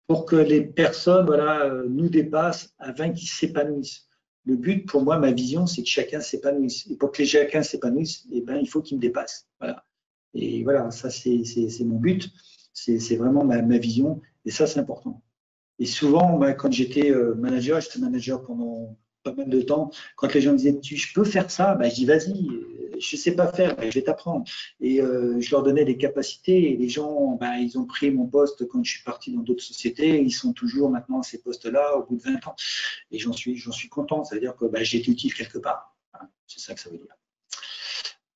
Pour que les personnes nous dépassent afin qu'ils s'épanouissent. Le but, pour moi, ma vision, c'est que chacun s'épanouisse. Et pour que chacun s'épanouisse, eh ben, il faut qu'il me dépasse. Voilà. Et voilà, ça, c'est mon but. C'est vraiment ma vision. Et ça, c'est important. Et souvent, moi, quand j'étais manager pendant pas mal de temps, quand les gens me disaient, je peux faire ça, ben, je dis, vas-y, je ne sais pas faire, ben, je vais t'apprendre. Et je leur donnais des capacités et les gens, ben, ils ont pris mon poste quand je suis parti dans d'autres sociétés, ils sont toujours maintenant à ces postes-là au bout de 20 ans. Et j'en suis content, ça veut dire que ben, j'ai été utile quelque part. C'est ça que ça veut dire.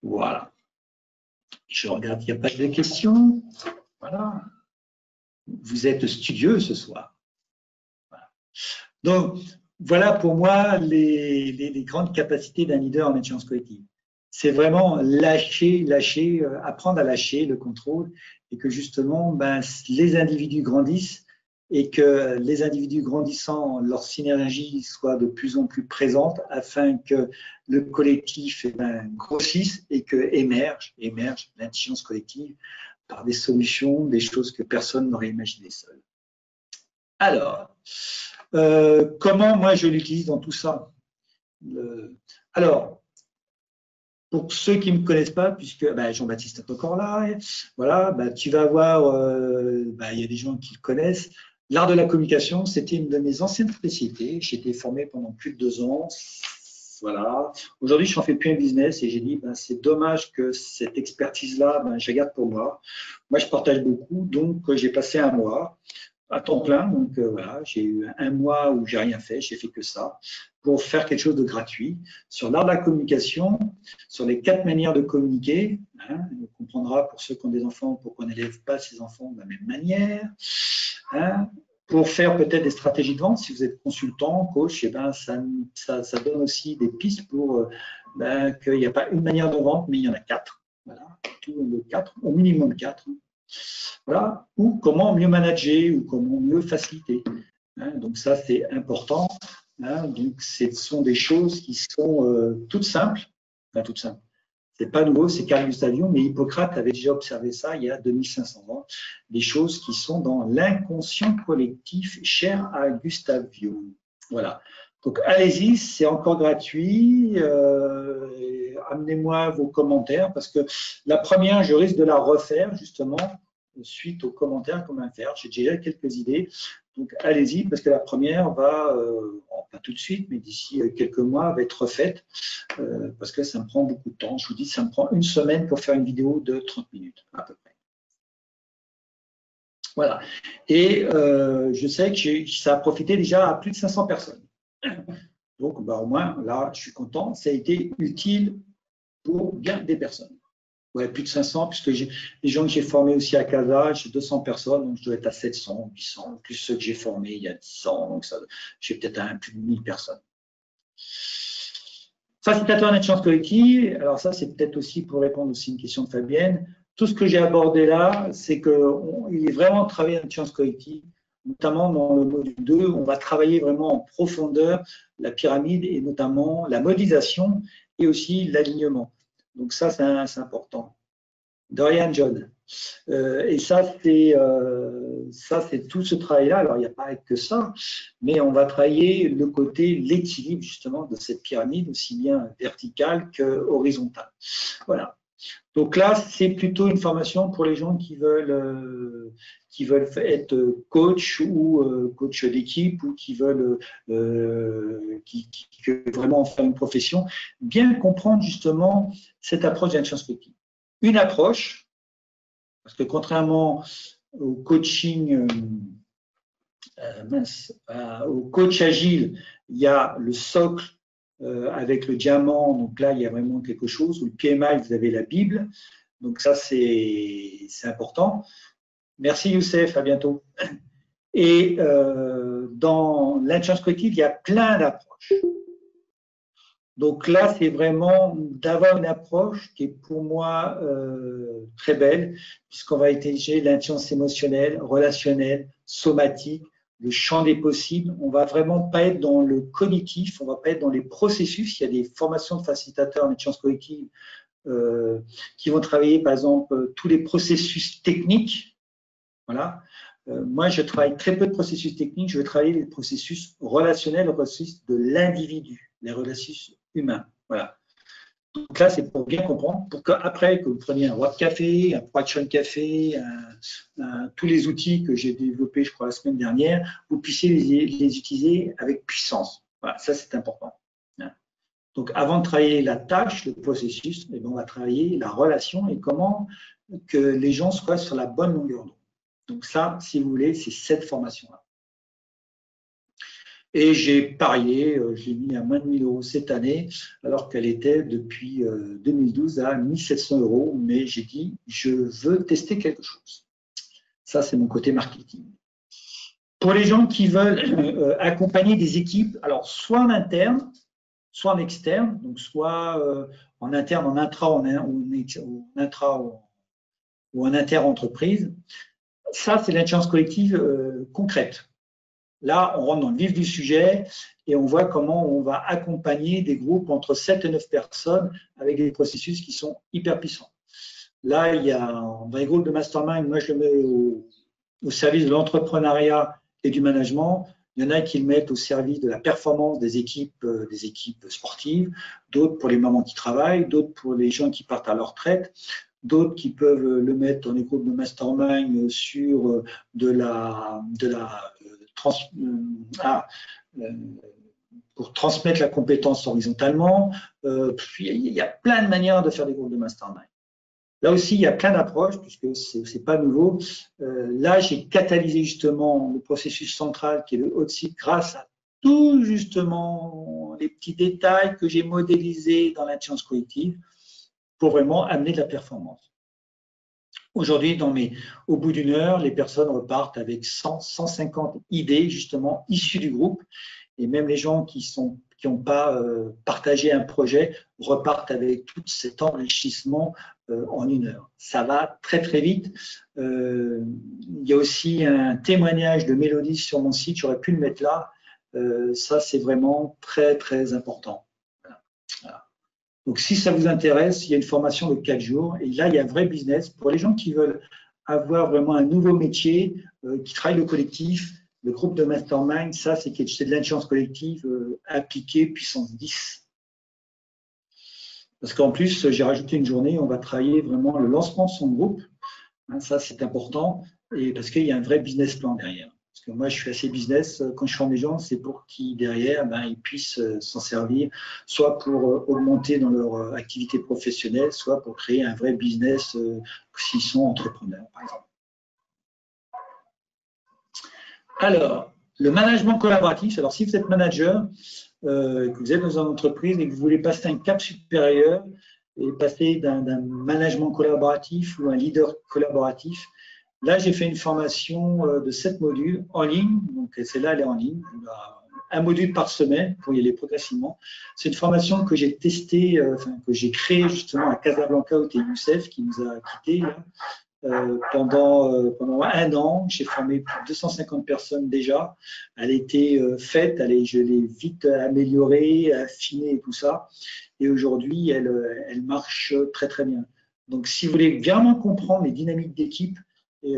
Voilà. Je regarde, il n'y a pas de questions. Voilà. Vous êtes studieux ce soir. Voilà. Donc, voilà pour moi les grandes capacités d'un leader en intelligence collective. C'est vraiment lâcher, apprendre à lâcher le contrôle et que justement, ben, les individus grandissent et que les individus grandissant, leur synergie soit de plus en plus présente afin que le collectif grossisse et que émerge l'intelligence collective par des solutions, des choses que personne n'aurait imaginées seul. Alors, comment moi je l'utilise dans tout ça? Alors, pour ceux qui ne me connaissent pas, puisque Jean-Baptiste est encore là, voilà, tu vas voir, il y a des gens qui le connaissent. L'art de la communication, c'était une de mes anciennes spécialités. J'ai été formé pendant plus de 2 ans. Voilà. Aujourd'hui, je n'en fais plus un business et j'ai dit, c'est dommage que cette expertise-là, je la garde pour moi. Moi, je partage beaucoup, donc j'ai passé 1 mois à temps plein. Donc voilà, j'ai eu 1 mois où j'ai rien fait, j'ai fait que ça, pour faire quelque chose de gratuit sur l'art de la communication, sur les 4 manières de communiquer. On comprendra pour ceux qui ont des enfants pourquoi on n'élève pas ses enfants de la même manière. Pour faire peut-être des stratégies de vente, si vous êtes consultant, coach, ça donne aussi des pistes pour qu'il n'y a pas une manière de vendre, mais il y en a 4. Voilà, au minimum 4. Voilà, ou comment mieux manager ou comment mieux faciliter. Donc ça, c'est important. Donc ce sont des choses qui sont toutes simples. Enfin, toutes simples. C'est pas nouveau, c'est Carl Gustav Jung, mais Hippocrate avait déjà observé ça il y a 2500 ans. Des choses qui sont dans l'inconscient collectif cher à Gustav Jung. Voilà. Donc allez-y, c'est encore gratuit. Amenez-moi vos commentaires parce que la première, je risque de la refaire justement suite aux commentaires qu'on va faire. J'ai déjà quelques idées. Donc allez-y parce que la première va, pas tout de suite, mais d'ici quelques mois, va être refaite parce que ça me prend beaucoup de temps. Je vous dis, ça me prend 1 semaine pour faire une vidéo de 30 minutes à peu près. Voilà. Et je sais que ça a profité déjà à plus de 500 personnes. Donc, au moins, là, je suis content. Ça a été utile pour bien des personnes. Ouais, plus de 500, puisque les gens que j'ai formés aussi à Casa, j'ai 200 personnes, donc je dois être à 700, 800, plus ceux que j'ai formés il y a 10 ans, donc j'ai peut-être plus de 1000 personnes. Facilitateur en intelligence collective, alors ça, c'est peut-être aussi pour répondre aussi à une question de Fabienne. Tout ce que j'ai abordé là, c'est qu'il est vraiment travaillé en intelligence collective, notamment dans le module 2, on va travailler vraiment en profondeur la pyramide et notamment la modélisation et aussi l'alignement. Donc ça, c'est important. Dorian John. Et ça, c'est tout ce travail-là. Alors, il n'y a pas que ça, mais on va travailler le côté, l'équilibre justement de cette pyramide, aussi bien verticale que horizontale. Voilà. Donc là, c'est plutôt une formation pour les gens qui veulent être coach ou coach d'équipe ou qui veulent vraiment faire une profession, bien comprendre justement cette approche d'intelligence collective. Une approche, parce que contrairement au coaching, au coach agile, il y a le socle avec le diamant, donc là, il y a vraiment quelque chose. Ou le PMI, vous avez la Bible. Donc ça, c'est important. Merci Youssef, à bientôt. Et dans l'intelligence collective, il y a plein d'approches. Donc là, c'est vraiment d'avoir une approche qui est pour moi très belle, puisqu'on va utiliser l'intelligence émotionnelle, relationnelle, somatique, le champ des possibles. On va vraiment pas être dans le cognitif, on va pas être dans les processus. Il y a des formations de facilitateurs en intelligence collective qui vont travailler, par exemple, tous les processus techniques. Voilà. Moi, je travaille très peu de processus techniques. Je vais travailler les processus relationnels, les processus de l'individu, les processus humains. Voilà. Donc là, c'est pour bien comprendre, pour qu'après, que vous preniez un Watt Café, un Proaction Café, tous les outils que j'ai développés, je crois, la semaine dernière, vous puissiez les utiliser avec puissance. Voilà, ça, c'est important. Donc, avant de travailler la tâche, le processus, eh bien, on va travailler la relation et comment que les gens soient sur la bonne longueur d'onde. Donc ça, si vous voulez, c'est cette formation-là. Et j'ai parié, j'ai mis à moins de 1 000 € cette année, alors qu'elle était depuis 2012 à 1 700 €, mais j'ai dit, je veux tester quelque chose. Ça, c'est mon côté marketing. Pour les gens qui veulent accompagner des équipes, alors soit en interne, soit en externe, donc soit en interne, en intra, ou en inter-entreprise. Ça, c'est l'intelligence collective concrète. Là, on rentre dans le vif du sujet et on voit comment on va accompagner des groupes entre 7 et 9 personnes avec des processus qui sont hyper puissants. Là, il y a dans les groupes de mastermind, moi je le mets au service de l'entrepreneuriat et du management. Il y en a qui le mettent au service de la performance des équipes sportives, d'autres pour les mamans qui travaillent, d'autres pour les gens qui partent à leur retraite, d'autres qui peuvent le mettre dans les groupes de mastermind sur pour transmettre la compétence horizontalement. Puis, il y a plein de manières de faire des groupes de mastermind. Là aussi, il y a plein d'approches, puisque ce n'est pas nouveau. Là, j'ai catalysé justement le processus central qui est le hot seat grâce à tout justement les petits détails que j'ai modélisés dans l'intelligence collective pour vraiment amener de la performance. Aujourd'hui, au bout d'1 heure, les personnes repartent avec 150 idées justement issues du groupe, et même les gens qui n'ont pas partagé un projet repartent avec tout cet enrichissement en 1 heure. Ça va très très vite. Il y a aussi un témoignage de Mélodie sur mon site, j'aurais pu le mettre là. Ça, c'est vraiment très très important. Voilà. Donc, si ça vous intéresse, il y a une formation de 4 jours. Et là, il y a un vrai business. Pour les gens qui veulent avoir vraiment un nouveau métier, qui travaillent le collectif, le groupe de mastermind, ça, c'est de l'intelligence collective appliquée puissance 10. Parce qu'en plus, j'ai rajouté une journée, on va travailler vraiment le lancement de son groupe. Hein, ça, c'est important. Et parce qu'il y a un vrai business plan derrière. Parce que moi, je suis assez business. Quand je forme les gens, c'est pour qu'ils, derrière, ils puissent s'en servir, soit pour augmenter dans leur activité professionnelle, soit pour créer un vrai business s'ils sont entrepreneurs, par exemple. Alors, le management collaboratif. Alors, si vous êtes manager, que vous êtes dans une entreprise et que vous voulez passer un cap supérieur et passer d'un management collaboratif ou un leader collaboratif, là, j'ai fait une formation de 7 modules en ligne. Donc, celle-là, elle est en ligne. Un module par semaine pour y aller progressivement. C'est une formation que j'ai testée, que j'ai créée justement à Casablanca, où était Youssef, qui nous a quittés. pendant un an. J'ai formé plus de 250 personnes déjà. Elle était faite, je l'ai vite améliorée, affinée et tout ça. Et aujourd'hui, elle marche très très bien. Donc, si vous voulez vraiment comprendre les dynamiques d'équipe et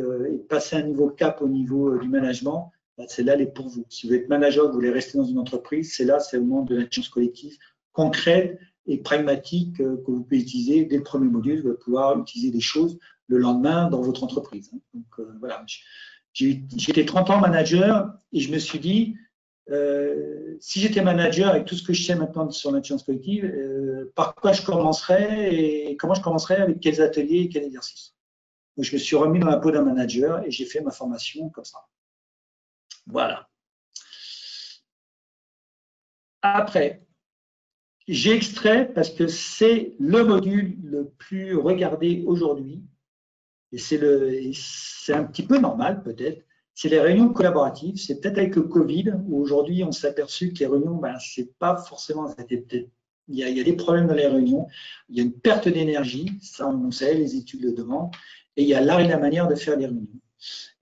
passer un niveau cap au niveau du management, celle-là, elle est pour vous. Si vous êtes manager, vous voulez rester dans une entreprise, c'est le moment de l'intelligence collective concrète et pragmatique que vous pouvez utiliser dès le premier module. Vous allez pouvoir utiliser des choses le lendemain dans votre entreprise. Donc, voilà. J'ai été 30 ans manager et je me suis dit, si j'étais manager avec tout ce que je sais maintenant sur l'intelligence collective, par quoi je commencerais et comment je commencerais, avec quels ateliers, quels exercices. Donc, je me suis remis dans la peau d'un manager et j'ai fait ma formation comme ça. Voilà. Après, j'ai extrait parce que c'est le module le plus regardé aujourd'hui et c'est un petit peu normal peut-être. C'est les réunions collaboratives. C'est peut-être avec le Covid où aujourd'hui on s'est aperçu que les réunions, c'est pas forcément. Il y a des problèmes dans les réunions. Il y a une perte d'énergie, ça on sait, les études le demandent. Et il y a l'art et la manière de faire les réunions.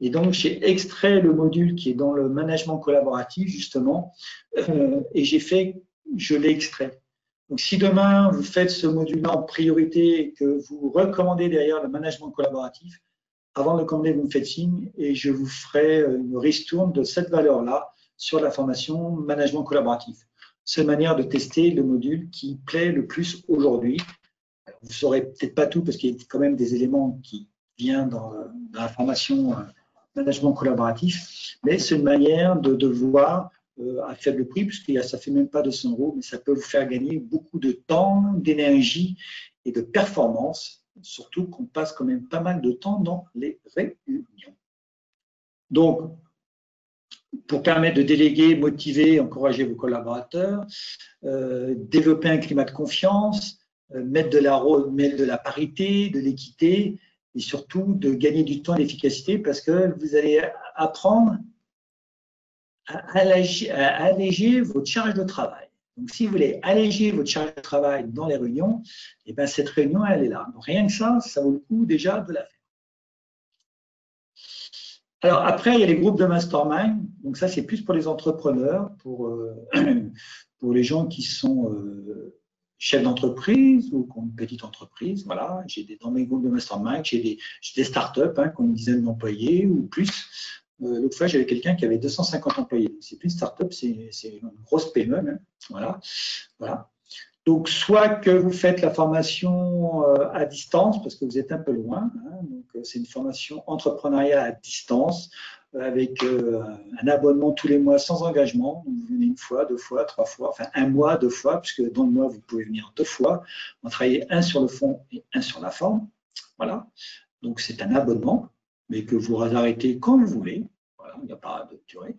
Et donc, j'ai extrait le module qui est dans le management collaboratif, justement, et je l'ai extrait. Donc, si demain, vous faites ce module-là en priorité et que vous recommandez derrière le management collaboratif, avant de le commander, vous me faites signe et je vous ferai une ristourne de cette valeur-là sur la formation management collaboratif. C'est une manière de tester le module qui plaît le plus aujourd'hui. Vous ne saurez peut-être pas tout parce qu'il y a quand même des éléments qui viennent dans la formation management collaboratif, mais c'est une manière de voir à faible prix, puisque ça ne fait même pas 200 €, mais ça peut vous faire gagner beaucoup de temps, d'énergie et de performance, surtout qu'on passe quand même pas mal de temps dans les réunions. Donc, pour permettre de déléguer, motiver, encourager vos collaborateurs, développer un climat de confiance, mettre de la parité, de l'équité, et surtout de gagner du temps et d'efficacité parce que vous allez apprendre à alléger votre charge de travail. Donc, si vous voulez alléger votre charge de travail dans les réunions, et bien cette réunion, elle est là. Donc, rien que ça vaut le coup déjà de la faire. Alors, après, il y a les groupes de mastermind. Donc, ça, c'est plus pour les entrepreneurs, pour les gens qui sont chefs d'entreprise ou qui ont une petite entreprise. Voilà, dans mes groupes de mastermind, j'ai des startups qui ont une dizaine d'employés ou plus. L'autre fois, j'avais quelqu'un qui avait 250 employés. C'est plus une startup, c'est une grosse PME même. Voilà. Donc, soit que vous faites la formation à distance parce que vous êtes un peu loin. Donc, c'est une formation entrepreneuriat à distance avec un abonnement tous les mois sans engagement. Donc, vous venez une fois, 2 fois, 3 fois, enfin un mois, 2 fois, puisque dans le mois, vous pouvez venir 2 fois. On travaille un sur le fond et un sur la forme. Voilà. Donc, c'est un abonnement, mais que vous arrêtez quand vous voulez. Voilà, il n'y a pas de durée.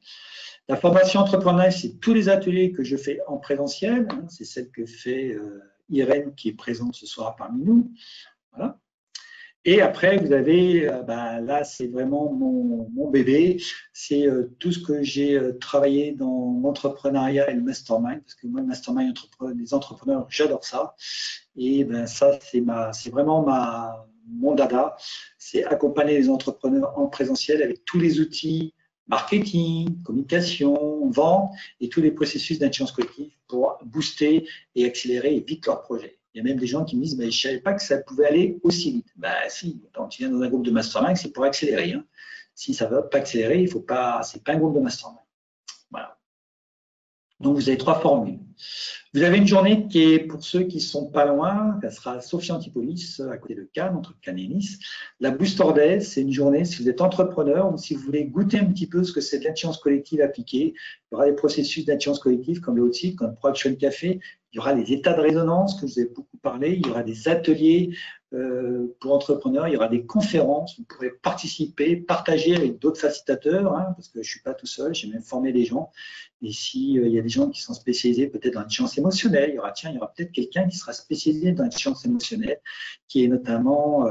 La formation entrepreneuriale, c'est tous les ateliers que je fais en présentiel. C'est celle que fait Irène qui est présente ce soir parmi nous. Voilà. Et après, vous avez, là, c'est vraiment mon bébé. C'est tout ce que j'ai travaillé dans l'entrepreneuriat et le mastermind. Parce que moi, le mastermind, les entrepreneurs, j'adore ça. Et ça, c'est vraiment mon dada. C'est accompagner les entrepreneurs en présentiel avec tous les outils marketing, communication, vente et tous les processus d'intelligence collective pour booster et accélérer vite leurs projets. Il y a même des gens qui me disent je ne savais pas que ça pouvait aller aussi vite. Si, quand tu viens dans un groupe de mastermind, c'est pour accélérer. Si ça ne va pas accélérer, ce n'est pas un groupe de mastermind. Voilà. Donc, vous avez 3 formules. Vous avez une journée qui est, pour ceux qui ne sont pas loin, ça sera à Sophie Antipolis, à côté de Cannes, entre Cannes et Nice. La Booster Day, c'est une journée, si vous êtes entrepreneur ou si vous voulez goûter un petit peu ce que c'est de l'intelligence collective appliquée, il y aura des processus d'intelligence collective comme le Hot-Site, comme Production Café, il y aura les états de résonance que je vous ai beaucoup parlé, il y aura des ateliers pour entrepreneurs, il y aura des conférences, vous pourrez participer, partager avec d'autres facilitateurs, parce que je ne suis pas tout seul, j'ai même formé des gens. Et s'il y a des gens qui sont spécialisés peut-être dans l'intelligence émotionnelle, il y aura peut-être quelqu'un qui sera spécialisé dans l'intelligence émotionnelle, qui est notamment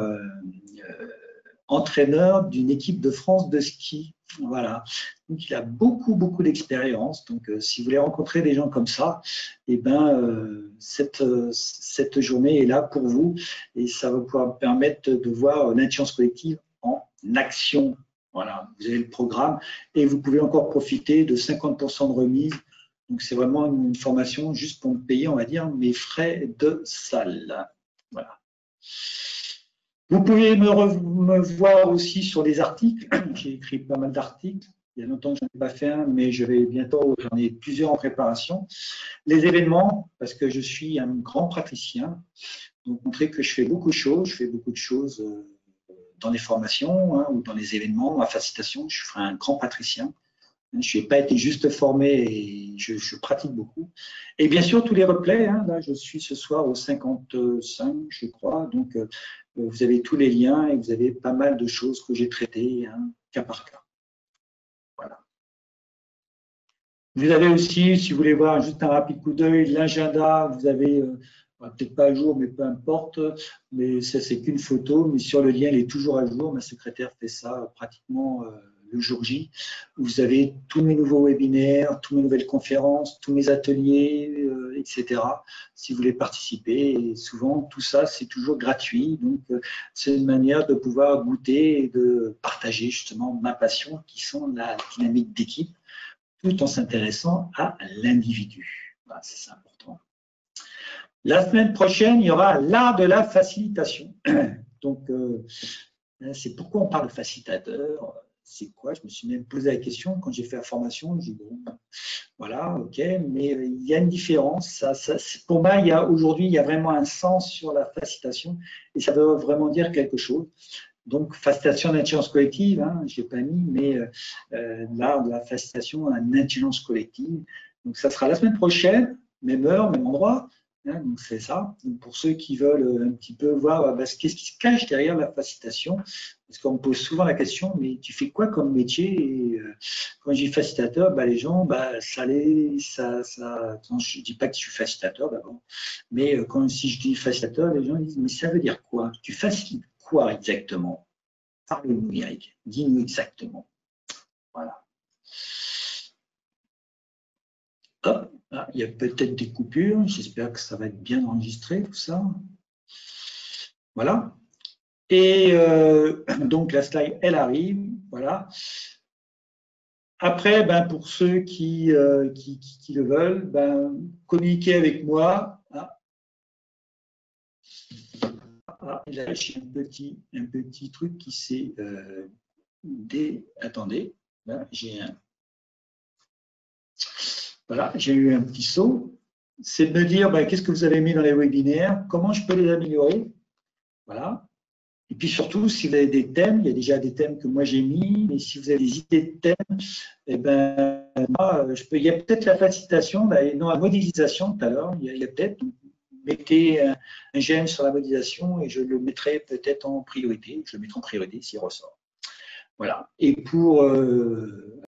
entraîneur d'une équipe de France de ski Voilà. Donc, il a beaucoup, beaucoup d'expérience. Donc, si vous voulez rencontrer des gens comme ça, eh ben, cette journée est là pour vous et ça va pouvoir permettre de voir l'intelligence collective en action. Voilà, vous avez le programme et vous pouvez encore profiter de 50% de remise. Donc, c'est vraiment une formation juste pour me payer, on va dire, mes frais de salle. Voilà. Vous pouvez me voir aussi sur les articles. J'ai écrit pas mal d'articles. Il y a longtemps que je n'en ai pas fait un, mais je vais bientôt, j'en ai plusieurs en préparation. Les événements, parce que je suis un grand praticien, donc montrer que je fais beaucoup de choses. Je fais beaucoup de choses dans les formations ou dans les événements, ma facilitation. Je suis un grand praticien. Je n'ai pas été juste formé et je pratique beaucoup. Et bien sûr, tous les replays. Là, je suis ce soir au 55, je crois. Donc, vous avez tous les liens et vous avez pas mal de choses que j'ai traitées, cas par cas. Voilà. Vous avez aussi, si vous voulez voir juste un rapide coup d'œil, l'agenda. Vous avez, peut-être pas à jour, mais peu importe. Mais ça, c'est qu'une photo. Mais sur le lien, il est toujours à jour. Ma secrétaire fait ça pratiquement le jour J. Vous avez tous mes nouveaux webinaires, toutes mes nouvelles conférences, tous mes ateliers, etc. Si vous voulez participer. Et souvent, tout ça, c'est toujours gratuit. Donc, c'est une manière de pouvoir goûter et de partager justement ma passion, qui sont la dynamique d'équipe, tout en s'intéressant à l'individu. Voilà, c'est ça important. La semaine prochaine, il y aura l'art de la facilitation. Donc, c'est pourquoi on parle de facilitateur. C'est quoi? Je me suis même posé la question quand j'ai fait la formation. J'ai dit, bon, voilà, ok, mais il y a une différence. Pour moi, aujourd'hui, il y a vraiment un sens sur la facilitation et ça veut vraiment dire quelque chose. Donc, facilitation d'intelligence collective, je n'ai pas mis, mais l'art de la facilitation à l'intelligence collective. Donc, ça sera la semaine prochaine, même heure, même endroit. Donc, c'est ça. Donc, pour ceux qui veulent un petit peu voir qu'est-ce qui se cache derrière la facilitation, parce qu'on me pose souvent la question, mais tu fais quoi comme métier? Et quand je dis facilitateur, les gens, je ne dis pas que je suis facilitateur d'abord, mais si je dis facilitateur, les gens disent, mais ça veut dire quoi? Tu facilites quoi exactement? Parle-nous, Eric. Dis-nous exactement. Voilà. Hop, là, il y a peut-être des coupures. J'espère que ça va être bien enregistré, tout ça. Voilà. Et donc, la slide, elle arrive. Voilà. Après, pour ceux qui le veulent, communiquez avec moi. Là, j'ai un petit truc qui s'est Attendez, là, voilà, j'ai eu un petit saut. C'est de me dire qu'est-ce que vous avez mis dans les webinaires, comment je peux les améliorer. Voilà. Et puis surtout, si vous avez des thèmes, il y a déjà des thèmes que moi j'ai mis, mais si vous avez des idées de thèmes, il y a peut-être la facilitation, non, la modélisation tout à l'heure, il y a peut-être, mettez un j'aime sur la modélisation et je le mettrai peut-être en priorité, je le mettrai en priorité s'il ressort. Voilà. Et pour